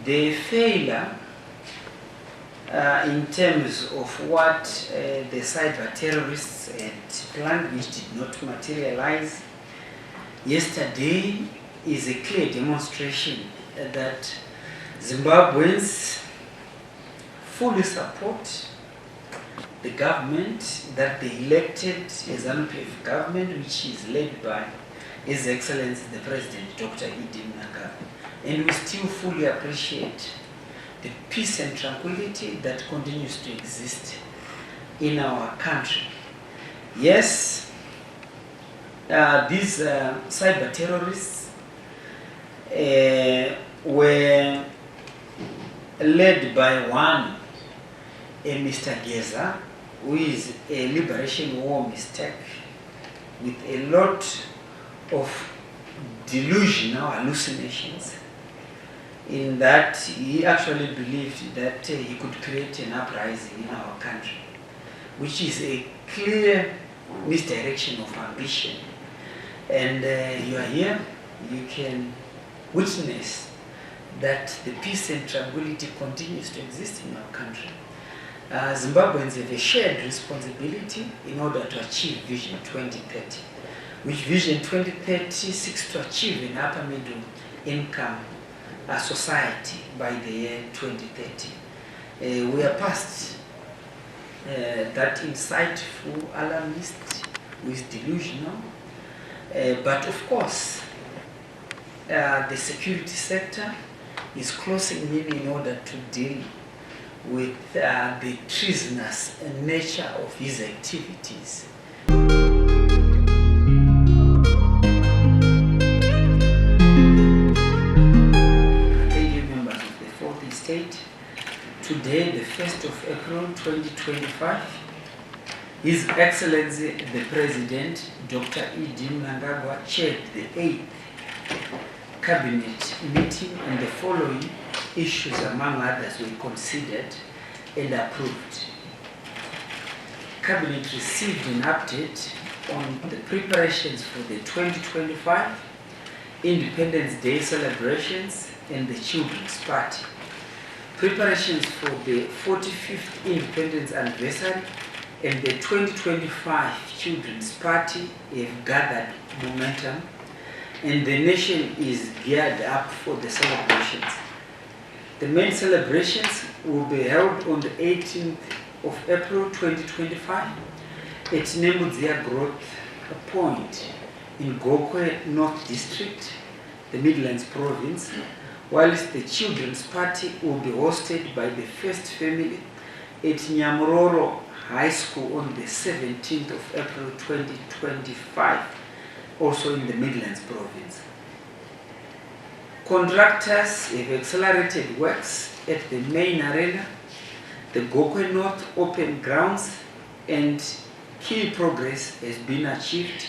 the failure in terms of what the cyber terrorists had planned, which did not materialize yesterday, is a clear demonstration that Zimbabweans fully support the government that they elected, a Zanu PF government, which is led by His Excellency the President, Dr. Nanga. And we still fully appreciate the peace and tranquility that continues to exist in our country. Yes, these cyber terrorists were led by one, Mr. Geza, who is a liberation war mistake with a lot of delusional hallucinations, in that he actually believed that he could create an uprising in our country, which is a clear misdirection of ambition. And you are here, you can witness that the peace and tranquility continues to exist in our country. Zimbabweans have a shared responsibility in order to achieve Vision 2030, which Vision 2030 seeks to achieve an upper middle income society by the year 2030. We are past that insightful alarmist who is delusional, but of course the security sector is closing in order to deal with the treasonous nature of his activities. State. Today, the 1st of April 2025, His Excellency the President, Dr. Nanga, chaired the 8th Cabinet meeting, and the following issues, among others, were considered and approved. Cabinet received an update on the preparations for the 2025 Independence Day celebrations and the Children's Party. Preparations for the 45th Independence Anniversary and the 2025 Children's Party have gathered momentum, and the nation is geared up for the celebrations. The main celebrations will be held on the 18th of April 2025 at Nembudzia Growth Point in Gokwe North District, the Midlands Province, whilst the Children's Party will be hosted by the First Family at Nyamuroro High School on the 17th of April 2025, also in the Midlands Province. Contractors have accelerated works at the main arena, the Gokwe North Open Grounds, and key progress has been achieved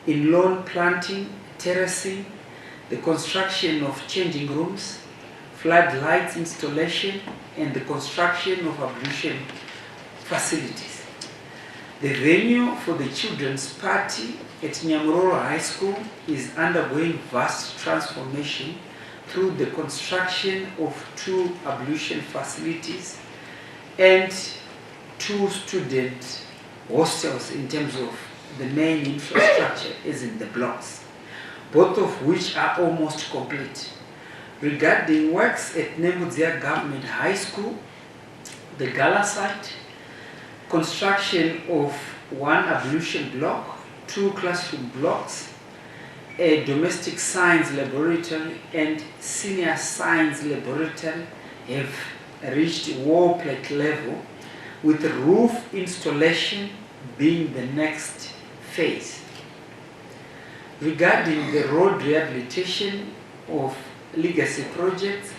in lawn planting, terracing, the construction of changing rooms, floodlights installation, and the construction of ablution facilities. The venue for the Children's Party at Nyamuroro High School is undergoing vast transformation through the construction of 2 ablution facilities and 2 student hostels in terms of the main infrastructure, as in the blocks, both of which are almost complete. Regarding works at Nembudzia Government High School, the Gala site, construction of 1 ablution block, 2 classroom blocks, a domestic science laboratory and senior science laboratory have reached wall plate level, with roof installation being the next phase. Regarding the road rehabilitation of legacy projects,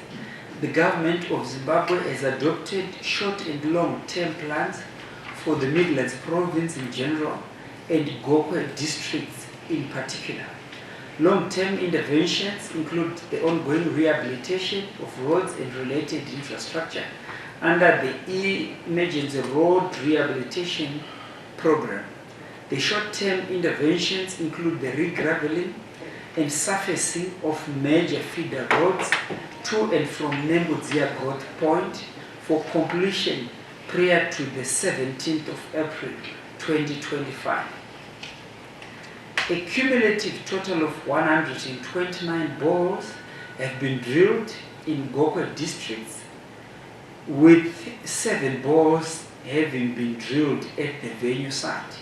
the government of Zimbabwe has adopted short and long-term plans for the Midlands Province in general and Gokwe districts in particular. Long-term interventions include the ongoing rehabilitation of roads and related infrastructure under the Emergency Road Rehabilitation Program. The short-term interventions include the regraveling and surfacing of major feeder roads to and from Nembudzia Growth Point for completion prior to the 17th of April 2025. A cumulative total of 129 bores have been drilled in Gokwe districts, with 7 bores having been drilled at the venue site.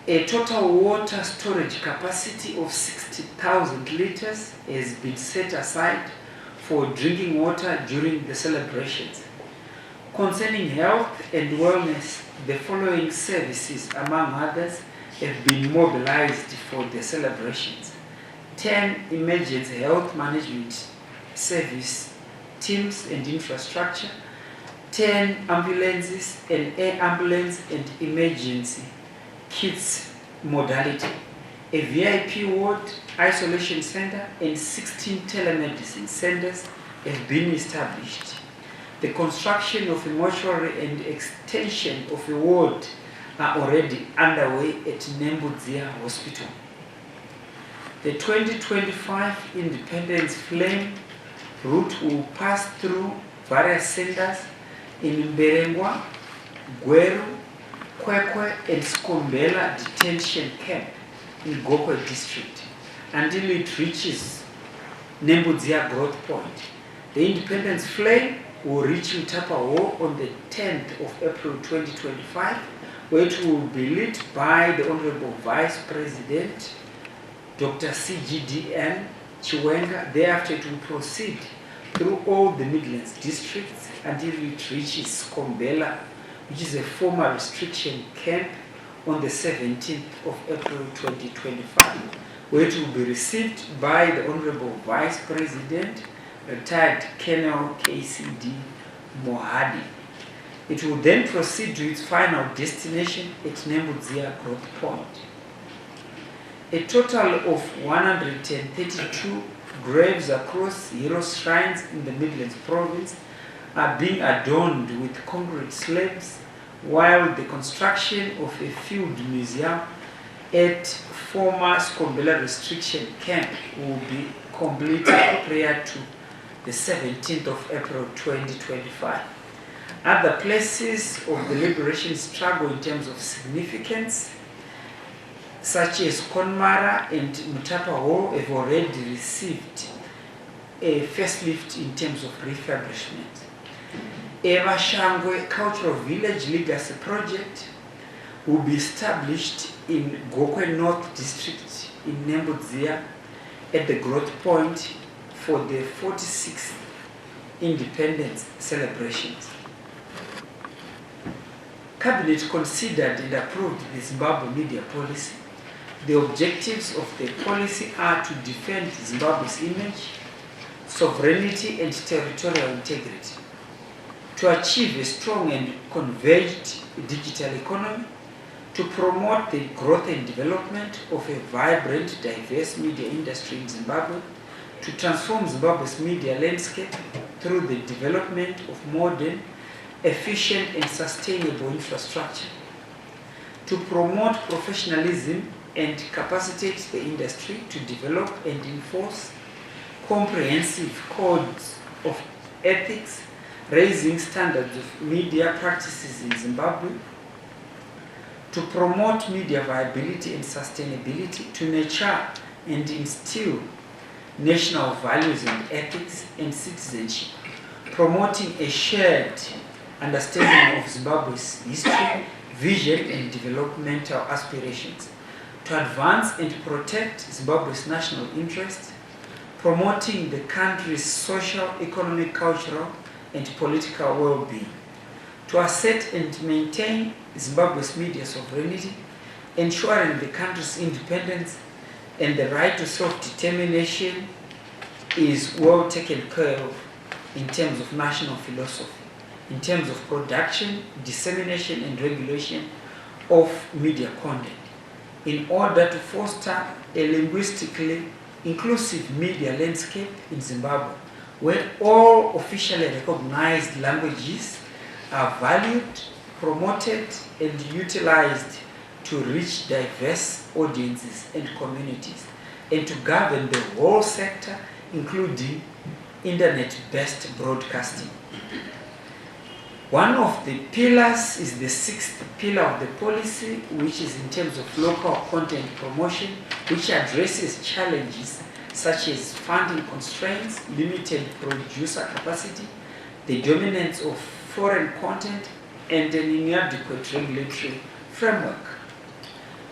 A total water storage capacity of 60,000 litres has been set aside for drinking water during the celebrations. Concerning health and wellness, the following services, among others, have been mobilized for the celebrations. 10 emergency health management service teams and infrastructure, 10 ambulances, an air ambulance and emergency kits modality, a VIP ward, isolation center, and 16 telemedicine centers have been established. The construction of a mortuary and extension of a ward are already underway at Nembudzia Hospital. The 2025 Independence Flame route will pass through various centers in Mberengwa, Gweru, Kwekwe, and Skombela detention camp in Gokwe district until it reaches Nembudzia Growth Point. The Independence Flame will reach Mtapawo on the 10th of April 2025, where it will be lit by the Honorable Vice President, Dr. CGDN Chiwenga. Thereafter, it will proceed through all the Midlands districts until it reaches Skombela, which is a former restriction camp, on the 17th of April 2025, where it will be received by the Honorable Vice President, retired Colonel KCD Mohadi. It will then proceed to its final destination at Nembudzia Growth Point. A total of 132 graves across hero shrines in the Midlands province are being adorned with concrete slabs, while the construction of a field museum at former Skombela restriction camp will be completed prior to the 17th of April 2025. Other places of the liberation struggle in terms of significance, such as Konmara and Mtapawo, have already received a facelift in terms of refurbishment. Eva Shangwe Cultural Village Legacy Project will be established in Gokwe North District in Nembudzia at the Growth Point for the 46th Independence celebrations. Cabinet considered and approved the Zimbabwe media policy. The objectives of the policy are to defend Zimbabwe's image, sovereignty, and territorial integrity, to achieve a strong and converged digital economy, to promote the growth and development of a vibrant, diverse media industry in Zimbabwe, to transform Zimbabwe's media landscape through the development of modern, efficient, and sustainable infrastructure, to promote professionalism and capacitate the industry to develop and enforce comprehensive codes of ethics, raising standards of media practices in Zimbabwe, to promote media viability and sustainability, to nurture and instill national values and ethics and citizenship, promoting a shared understanding of Zimbabwe's history, vision, and developmental aspirations, to advance and protect Zimbabwe's national interests, promoting the country's social, economic, cultural, and political well-being, to assert and maintain Zimbabwe's media sovereignty, ensuring the country's independence and the right to self-determination is well taken care of in terms of national philosophy, in terms of production, dissemination, and regulation of media content, in order to foster a linguistically inclusive media landscape in Zimbabwe, where all officially recognized languages are valued, promoted, and utilized to reach diverse audiences and communities, and to govern the whole sector, including internet-based broadcasting. One of the pillars is the sixth pillar of the policy, which is in terms of local content promotion, which addresses challenges such as funding constraints, limited producer capacity, the dominance of foreign content, and an inadequate regulatory framework.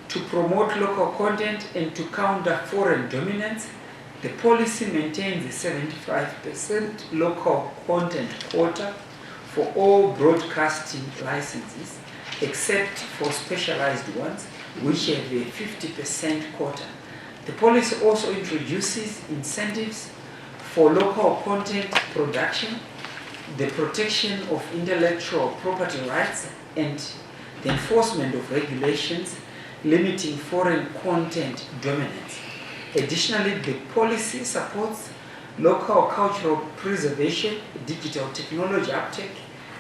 To promote local content and to counter foreign dominance, the policy maintains a 75% local content quota for all broadcasting licenses, except for specialized ones, which have a 50% quota. The policy also introduces incentives for local content production, the protection of intellectual property rights, and the enforcement of regulations limiting foreign content dominance. Additionally, the policy supports local cultural preservation, digital technology uptake,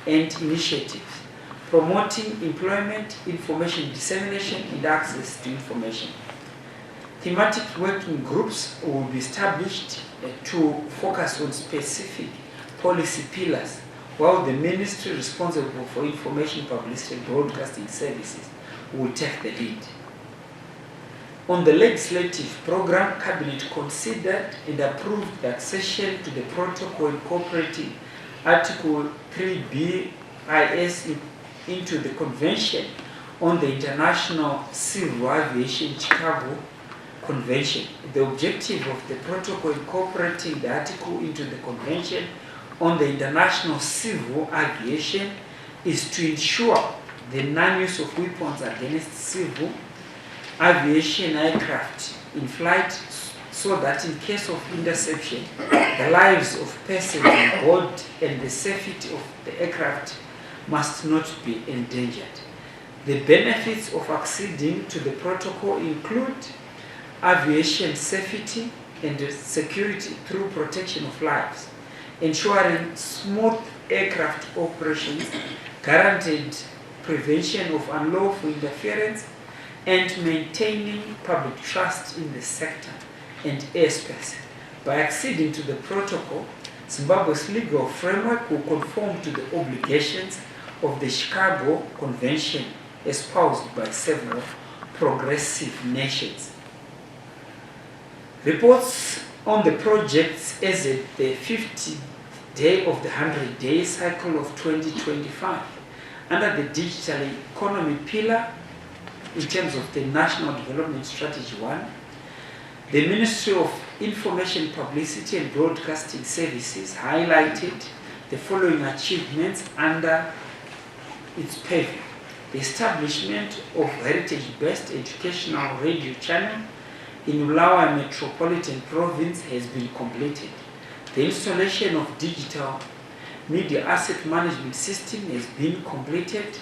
and initiatives, promoting employment, information dissemination, and access to information. Thematic working groups will be established to focus on specific policy pillars, while the ministry responsible for information, publicity, and broadcasting services will take the lead. On the legislative program, Cabinet considered and approved the accession to the protocol incorporating Article 3B(is) into the Convention on the International Civil Aviation Chicago Convention. The objective of the protocol incorporating the article into the Convention on the International Civil Aviation is to ensure the non-use of weapons against civil aviation aircraft in flight, so that in case of interception, the lives of persons on board and the safety of the aircraft must not be endangered. The benefits of acceding to the protocol include aviation safety and security through protection of lives, ensuring smooth aircraft operations, guaranteed prevention of unlawful interference, and maintaining public trust in the sector and airspace. By acceding to the protocol, Zimbabwe's legal framework will conform to the obligations of the Chicago Convention espoused by several progressive nations. Reports on the projects as at the 50th day of the 100-day cycle of 2025 under the digital economy pillar in terms of the National Development Strategy 1, the Ministry of Information, Publicity and Broadcasting Services highlighted the following achievements under its purview. The establishment of heritage-based educational radio channel in Ulawa Metropolitan Province has been completed. The installation of digital media asset management system has been completed,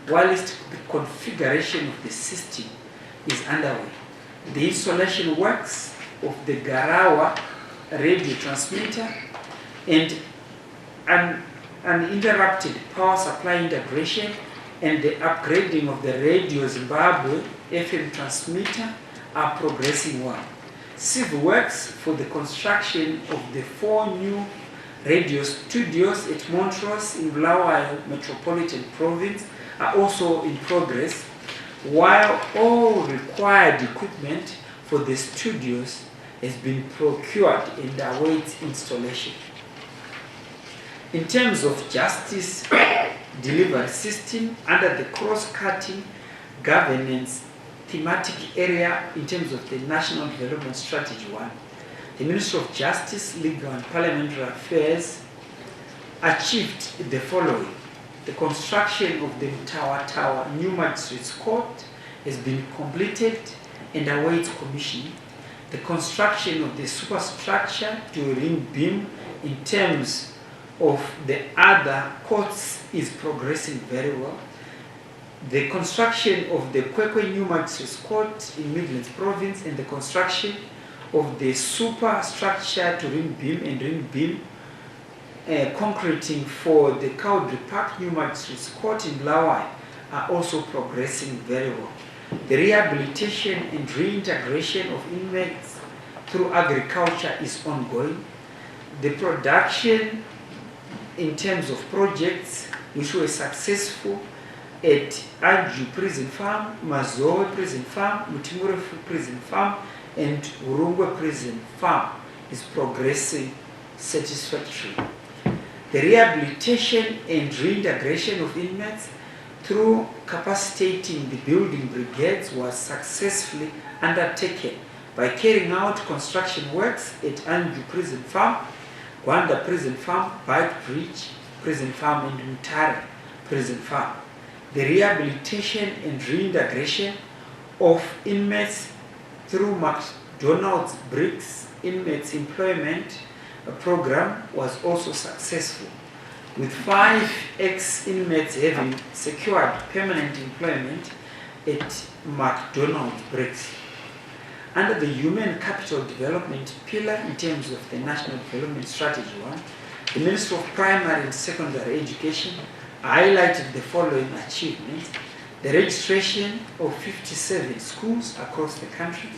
whilst the configuration of the system is underway. The installation works of the Garawa radio transmitter and an uninterrupted power supply integration and the upgrading of the Radio Zimbabwe FM transmitter are progressing well. Civil works for the construction of the 4 new radio studios at Montrose in Bulawayo Metropolitan Province are also in progress, while all required equipment for the studios has been procured and awaits installation. In terms of justice delivery system under the cross-cutting governance thematic area in terms of the National Development Strategy 1, the Ministry of Justice, Legal and Parliamentary Affairs achieved the following. The construction of the Mtawa New Magistrates Court has been completed and awaits commissioning. The construction of the superstructure to ring beam in terms of the other courts is progressing very well. The construction of the Kwekwe New Magistrates Court in Midlands Province and the construction of the superstructure to ring beam and ring beam concreting for the Cowdrey Park New Magistrates Court in Bulawayo are also progressing very well. The rehabilitation and reintegration of inmates through agriculture is ongoing. The production in terms of projects which were successful at Aju Prison Farm, Mazoe Prison Farm, Mutimurefu Prison Farm, and Urungwe Prison Farm is progressing satisfactorily. The rehabilitation and reintegration of inmates through capacitating the building brigades was successfully undertaken by carrying out construction works at Anju Prison Farm, Gwanda Prison Farm, Bike Bridge Prison Farm, and Mutare Prison Farm. The rehabilitation and reintegration of inmates through McDonald's Bricks Inmates Employment Program was also successful, with 5 ex-inmates having secured permanent employment at McDonald's Bricks. Under the Human Capital Development pillar in terms of the National Development Strategy 1, the Ministry of Primary and Secondary Education highlighted the following achievements: the registration of 57 schools across the country,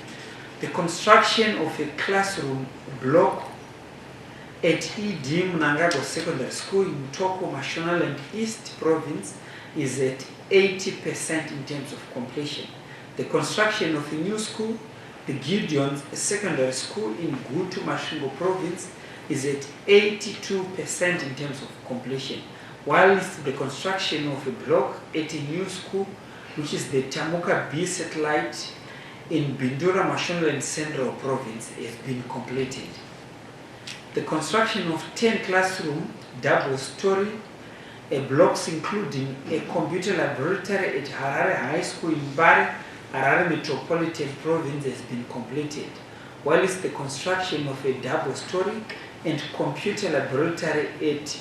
the construction of a classroom block at E.D. Mnangagwa Secondary School in Mutoko, Mashonaland East Province is at 80% in terms of completion. The construction of a new school, the Gideon's Secondary School in Gutu, Mashingo Province, is at 82% in terms of completion, whilst the construction of a block at a new school, which is the Tamuka B Satellite in Bindura, Mashonaland Central Province, has been completed. The construction of 10 classroom double-story blocks, including a computer laboratory at Harare High School in Mbare, Harare Metropolitan Province, has been completed, whilst the construction of a double-story and computer laboratory at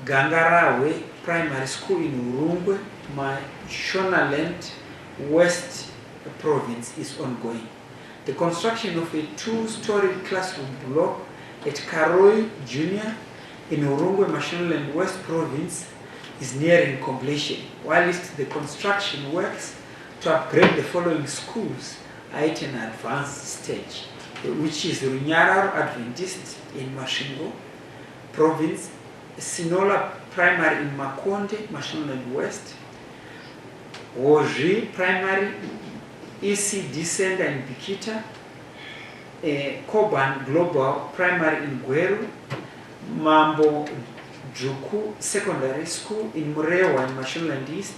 Gangarawe Primary School in Urungwe, Mashonaland West Province is ongoing. The construction of a 2-story classroom block at Karoi Junior in Urungwe, Mashonaland West Province is nearing completion, whilst the construction works to upgrade the following schools are at an advanced stage, which is Runyararo Adventist in Mashingo Province, Sinola Primary in Makonde, Mashonaland West, Woji Primary, ECD Center in Bikita, Koban Global Primary in Gweru, Mambo Juku Secondary School in Murewa in Mashonaland East,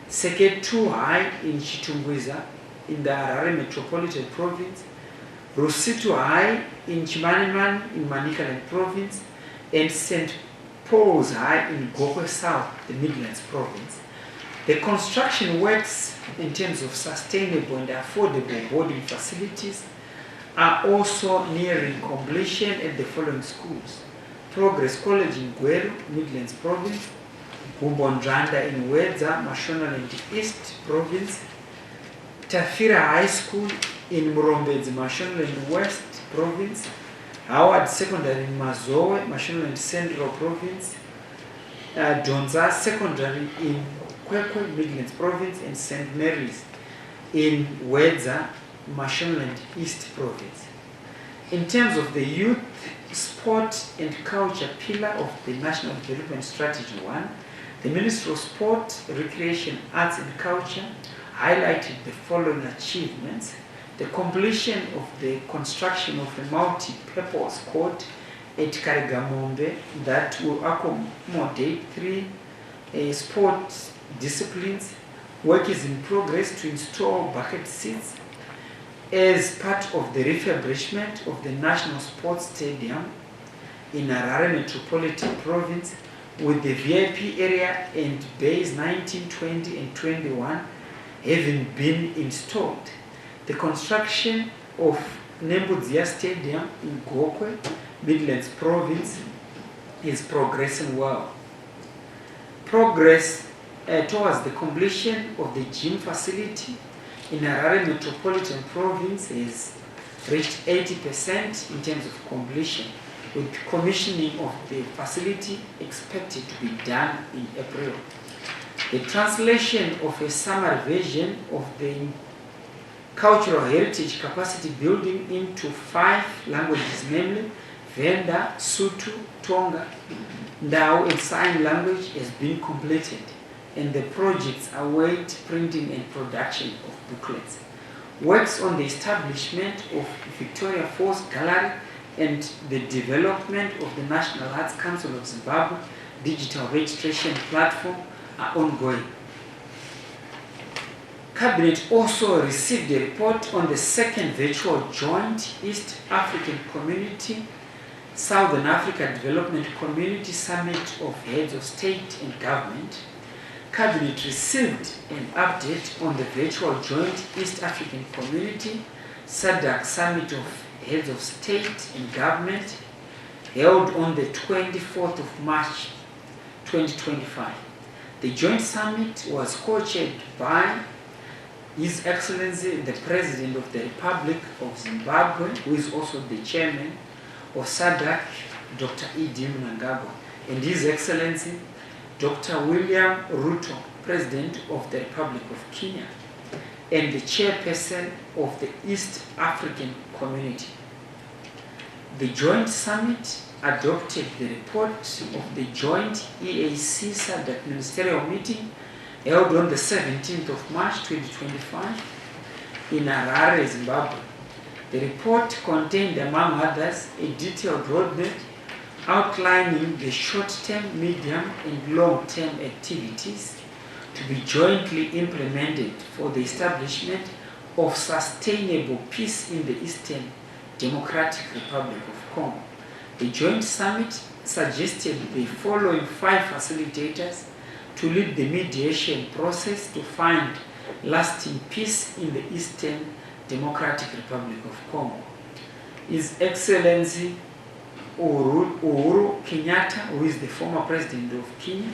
Seketu High in Chitungwiza in the Harare Metropolitan Province, Rusitu High in Chimaniman in Manicaland Province, and St. Paul's High in Gokwe South, the Midlands Province. The construction works in terms of sustainable and affordable boarding facilities are also nearing completion at the following schools: Progress College in Gweru, Midlands Province, Gumbondrandha in Wedza, Mashonaland East Province, Tafira High School in Murombedzi, Mashonaland West Province, Howard Secondary in Mazoe, Mashonaland Central Province, Donza Secondary in Kwekwe, Midlands Province, and St. Mary's in Wedza, Mashonaland East Province. In terms of the youth, sport and culture pillar of the National Development Strategy 1, the Ministry of Sport, Recreation, Arts and Culture highlighted the following achievements: the completion of the construction of a multi-purpose court at Karigamombe that will accommodate 3 sports disciplines. Work is in progress to install bucket seats as part of the refurbishment of the National Sports Stadium in Harare Metropolitan Province, with the VIP area and bays 19, 20 and 21 having been installed. The construction of Nembudzia Stadium in Gokwe, Midlands Province, is progressing well. Progress towards the completion of the gym facility in Harare Metropolitan Province has reached 80% in terms of completion, with commissioning of the facility expected to be done in April. The translation of a summary version of the cultural heritage capacity building into 5 languages, namely Venda, Sotho, Tonga, Ndau, and Sign Language has been completed, and the projects await printing and production of booklets. Works on the establishment of Victoria Falls Gallery and the development of the National Arts Council of Zimbabwe digital registration platform are ongoing. Cabinet also received a report on the second virtual joint East African Community Southern Africa Development Community Summit of Heads of State and Government. Cabinet received an update on the virtual joint East African Community SADC Summit of Heads of State and Government held on the 24th of March 2025. The joint summit was co-chaired by His Excellency the President of the Republic of Zimbabwe, who is also the Chairman of SADC, Dr. Idi Mnangagwa, and His Excellency Dr. William Ruto, President of the Republic of Kenya, and the Chairperson of the East African Community. The joint summit adopted the report of the joint EAC SADC ministerial meeting held on the 17th of March 2025 in Harare, Zimbabwe. The report contained, among others, a detailed roadmap outlining the short-term, medium, and long-term activities to be jointly implemented for the establishment of sustainable peace in the Eastern Democratic Republic of Congo. The joint summit suggested the following 5 facilitators to lead the mediation process to find lasting peace in the Eastern Democratic Republic of Congo. His Excellency Uhuru Kenyatta, who is the former president of Kenya,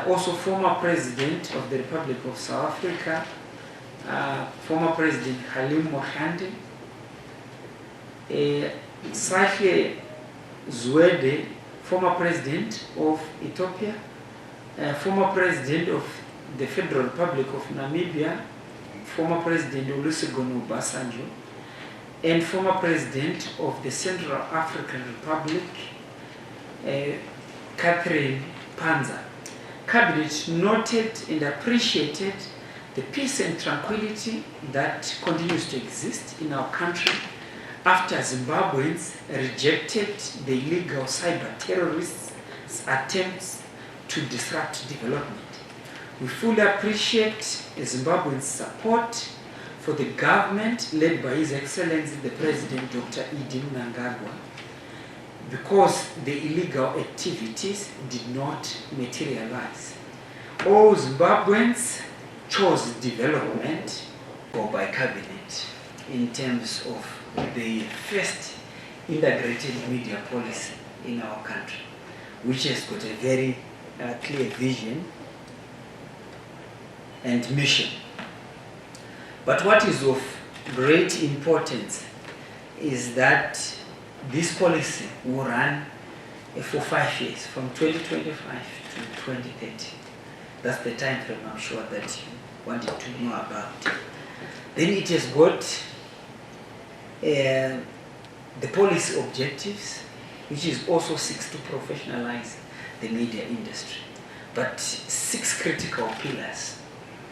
also former president of the Republic of South Africa, former president Halim Mohlande, Sahle Zwede, former president of Ethiopia, former president of the Federal Republic of Namibia, former president Olusegun Obasanjo, and former president of the Central African Republic, Catherine Panza. Cabinet noted and appreciated the peace and tranquility that continues to exist in our country after Zimbabweans rejected the illegal cyber terrorists' attempts to disrupt development. We fully appreciate Zimbabweans' support for the government led by His Excellency the President Dr. Idi Mnangagwa, because the illegal activities did not materialize. All Zimbabweans chose development or by cabinet in terms of the first integrated media policy in our country, which has got a very clear vision and mission. But what is of great importance is that this policy will run for 5 years, from 2025 to 2030. That's the time frame I'm sure that you wanted to know about. Then it has got the policy objectives, which is also seeks to professionalize the media industry. But 6 critical pillars,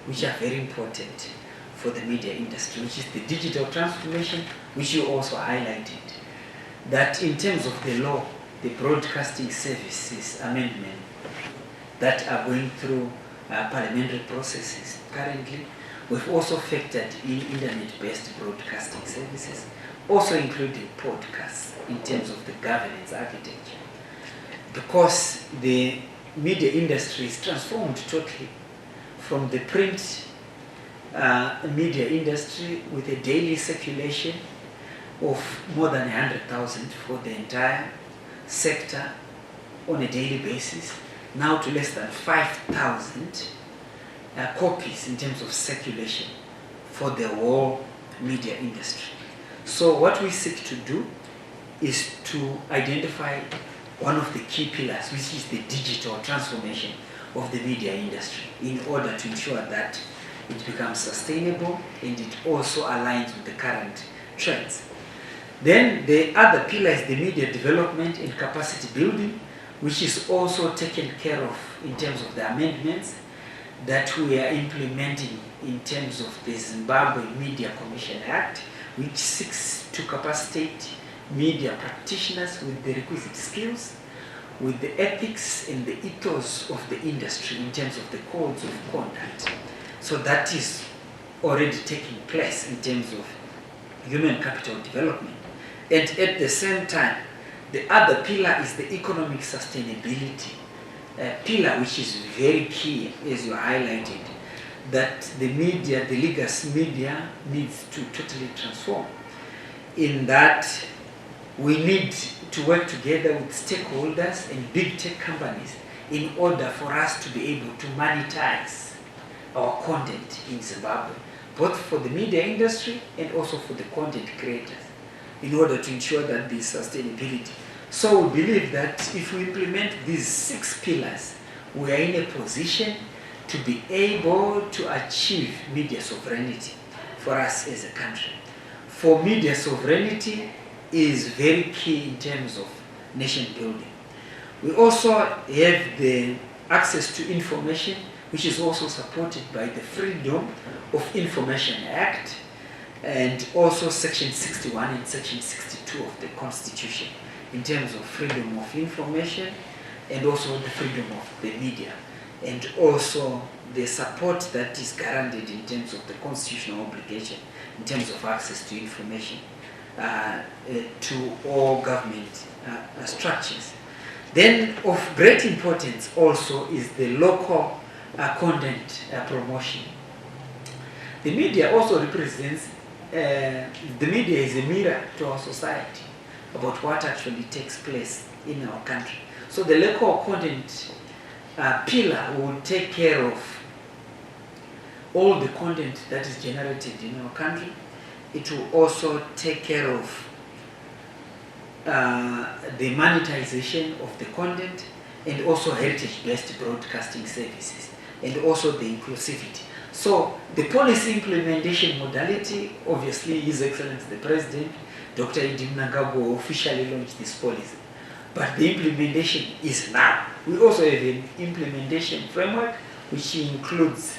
which are very important for the media industry, which is the digital transformation, which you also highlighted. That in terms of the law, the broadcasting services amendment that are going through parliamentary processes currently, we've also factored in internet-based broadcasting services, also including podcasts in terms of the governance architecture. Because the media industry is transformed totally from the print media industry with a daily circulation of more than 100,000 for the entire sector on a daily basis, now to less than 5,000 copies in terms of circulation for the whole media industry. So what we seek to do is to identify one of the key pillars, which is the digital transformation of the media industry, in order to ensure that it becomes sustainable, and it also aligns with the current trends. Then the other pillar is the media development and capacity building, which is also taken care of in terms of the amendments that we are implementing in terms of the Zimbabwe Media Commission Act, which seeks to capacitate media practitioners with the requisite skills, with the ethics and the ethos of the industry in terms of the codes of conduct. So that is already taking place in terms of human capital development. And at the same time, the other pillar is the economic sustainability pillar, which is very key, as you highlighted, that the media, the legacy media, needs to totally transform. In that, we need to work together with stakeholders and big tech companies in order for us to be able to monetize our content in Zimbabwe, both for the media industry and also for the content creators, in order to ensure that there is sustainability. So we believe that if we implement these 6 pillars, we are in a position to be able to achieve media sovereignty for us as a country. For media sovereignty is very key in terms of nation building. We also have the access to information, which is also supported by the Freedom of Information Act and also Section 61 and Section 62 of the Constitution in terms of freedom of information and also the freedom of the media, and also the support that is guaranteed in terms of the constitutional obligation in terms of access to information to all government structures. Then of great importance also is the local content promotion. The media also represents, the media is a mirror to our society about what actually takes place in our country. So the local content pillar will take care of all the content that is generated in our country. It will also take care of the monetization of the content and also heritage-based broadcasting services and also the inclusivity. So the policy implementation modality, obviously His Excellency the President, Dr. Idi Mnangagwa, officially launched this policy. But the implementation is now. We also have an implementation framework which includes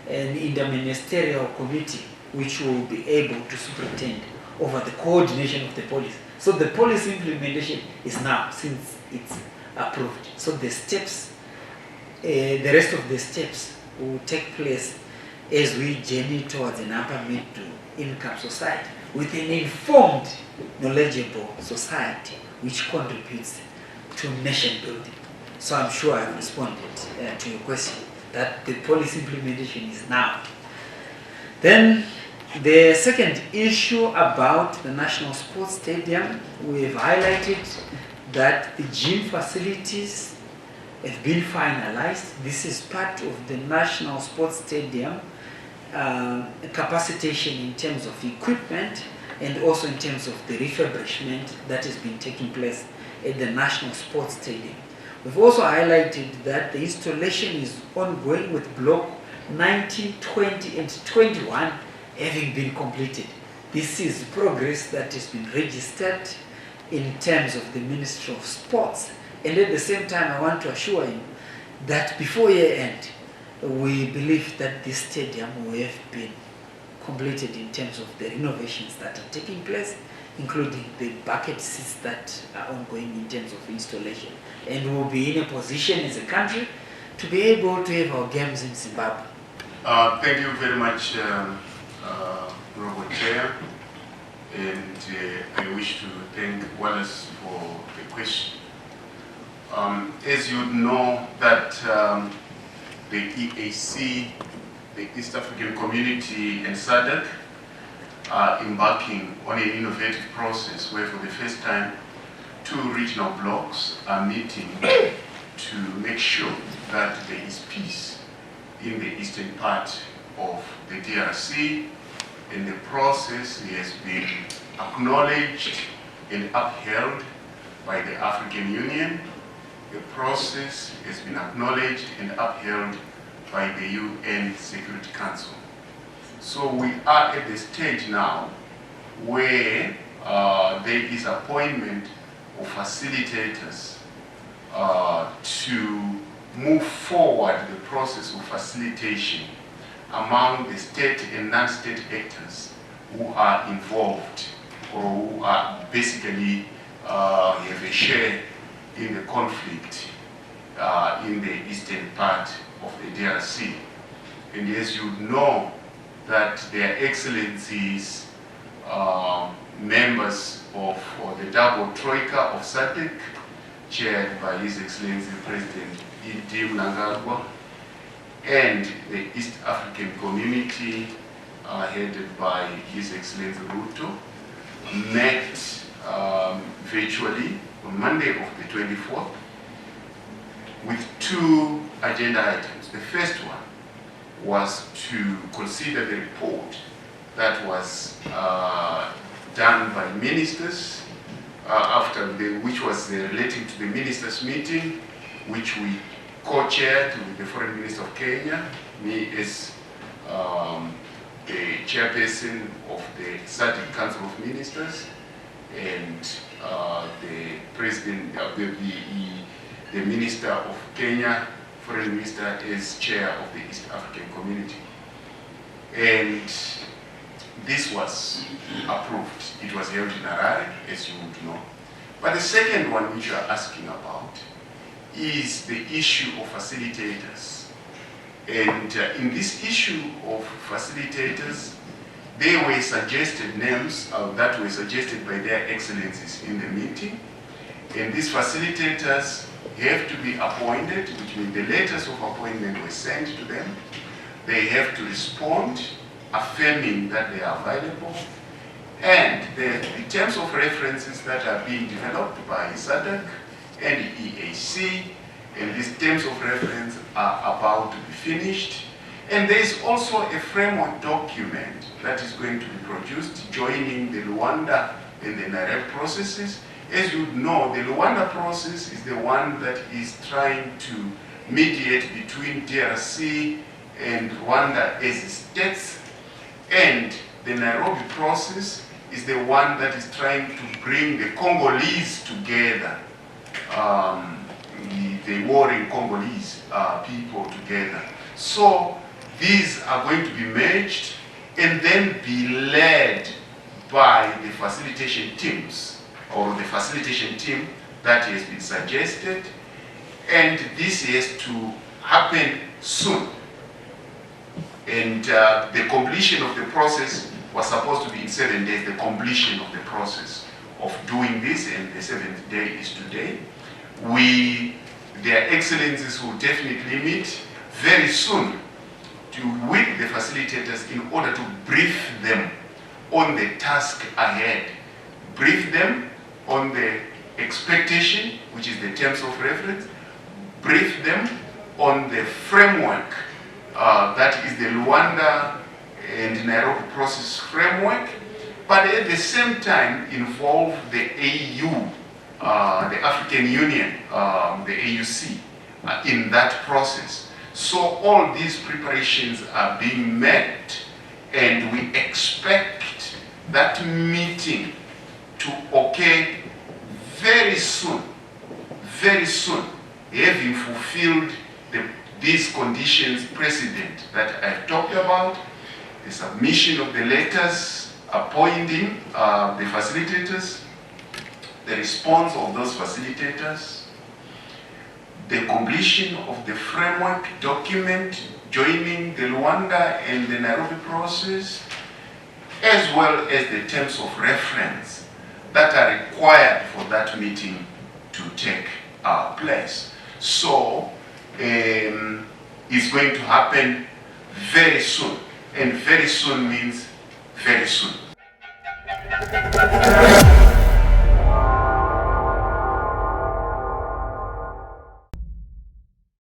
an interministerial committee which will be able to superintend over the coordination of the policy. So the policy implementation is now, since it's approved. So the steps, the rest of the steps will take place as we journey towards an upper middle-income society with an informed, knowledgeable society which contributes to nation building. So I'm sure I've responded to your question that the policy implementation is now. Then the second issue about the National Sports Stadium, we have highlighted that the gym facilities have been finalized. This is part of the National Sports Stadium capacitation in terms of equipment and also in terms of the refurbishment that has been taking place at the National Sports Stadium. We've also highlighted that the installation is ongoing with block 19, 20 and 21 having been completed. This is progress that has been registered in terms of the Ministry of Sports. And at the same time, I want to assure you that before year end, we believe that this stadium will have been completed in terms of the renovations that are taking place, including the bucket seats that are ongoing in terms of installation. And we'll be in a position as a country to be able to have our games in Zimbabwe. Thank you very much, Honorable Chair. And I wish to thank Wallace for the question. As you know that the EAC, the East African Community and SADC are embarking on an innovative process where for the first time 2 regional blocks are meeting to make sure that there is peace in the eastern part of the DRC, and the process has been acknowledged and upheld by the African Union. The process has been acknowledged and upheld by the UN Security Council. So we are at the stage now where there is appointment of facilitators to move forward the process of facilitation among the state and non-state actors who are involved or who are basically have a share in the conflict in the eastern part of the DRC. And as you know, that their excellencies, members of the double troika of SADC, chaired by His Excellency President Timba, and the East African Community, headed by His Excellency Ruto, met virtually on Monday of the 24th with two agenda items. The first one was to consider the report that was done by ministers which was relating to the ministers' meeting, which we co-chaired with the Foreign Minister of Kenya, me as the chairperson of the SADC Council of Ministers, and the president, the Minister of Kenya, Foreign Minister, as chair of the East African Community. And this was approved. It was held in Harare, as you would know. But the second one which you are asking about is the issue of facilitators. And in this issue of facilitators, there were suggested names that were suggested by their excellencies in the meeting. And these facilitators have to be appointed, which means the letters of appointment were sent to them. They have to respond, affirming that they are available. And the terms of references that are being developed by SADC and EAC, and these terms of reference are about to be finished. And there is also a framework document that is going to be produced joining the Luanda and the Nairobi processes. As you know, the Luanda process is the one that is trying to mediate between DRC and Rwanda as states, and the Nairobi process is the one that is trying to bring the Congolese together, the warring Congolese people together. So these are going to be merged and then be led by the facilitation teams, or the facilitation team that has been suggested, and this has to happen soon. And the completion of the process was supposed to be in 7 days, the completion of the process of doing this, and the 7th day is today. Their excellencies will definitely meet very soon with the facilitators in order to brief them on the task ahead, brief them on the expectation, which is the terms of reference, brief them on the framework, that is the Luanda and Nairobi process framework, but at the same time involve the AU, the African Union, the AUC, in that process. So all these preparations are being met, and we expect that meeting to occur very soon, having fulfilled these conditions precedent that I've talked about, the submission of the letters appointing the facilitators, the response of those facilitators, the completion of the framework document joining the Luanda and the Nairobi process, as well as the terms of reference that are required for that meeting to take place. So it's going to happen very soon, and very soon means very soon.